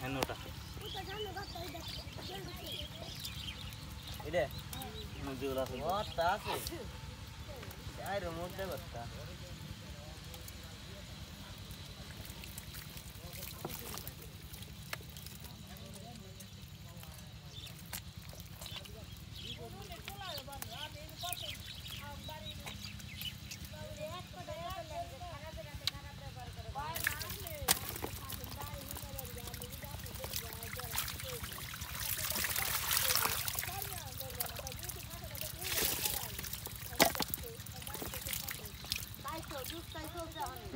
হেনোটা এটা নজরুল আছে কথা আছে আরে মধ্যে কথা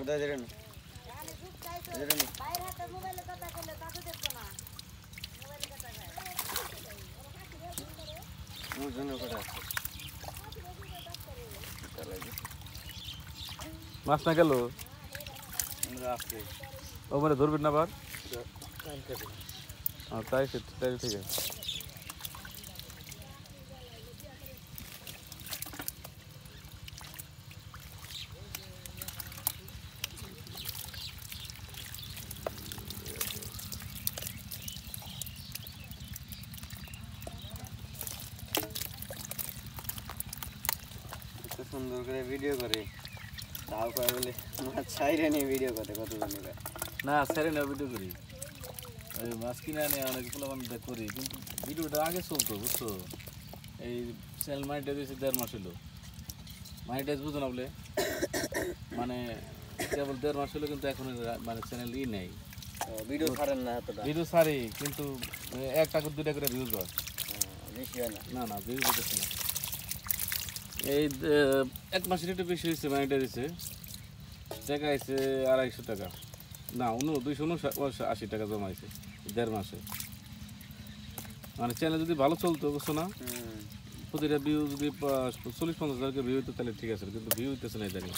उधर মাছ না গেল ও মানে ধরবেন না আবার তাই তাই ঠিক আছে সুন্দর করে ভিডিও করে তাও কয় বলে মাছ ছাইরে নিয়ে ভিডিও করে কত জনে না ছাইরে না ভিডিও করি ওই মাছ কিনে আনে অনেকগুলো মানুষ করি কিন্তু ভিডিওটা আগে চলতো বুঝছো এই চ্যানেল মানিটাইজ হয়েছে 1.5 মাস হলো মানিটাইজ বুঝো না বলে মানে কেবল 1.5 মাস হলো কিন্তু এখন মানে চ্যানেল নেই ভিডিও ছাড়েন না এতটা ভিডিও ছাড়ি কিন্তু 1 টাকা 2 টাকা করে ভিউজ হয় বেশি হয় না না ভিউজ হচ্ছে না এই 1 মাসের একটু বেশি হয়েছে মানিটাইজ হয়েছে টাকা আছে 250 টাকা না 280 টাকা জমা হয়েছে 1.5 মাসে মানে চ্যানেল যদি ভালো চলতো বুঝছো না প্রতিটা ভিউ যদি 40-50 হাজার ভিউ হইতো তাহলে ঠিক আছে কিন্তু ভিউ হইতেছে না ইদানিং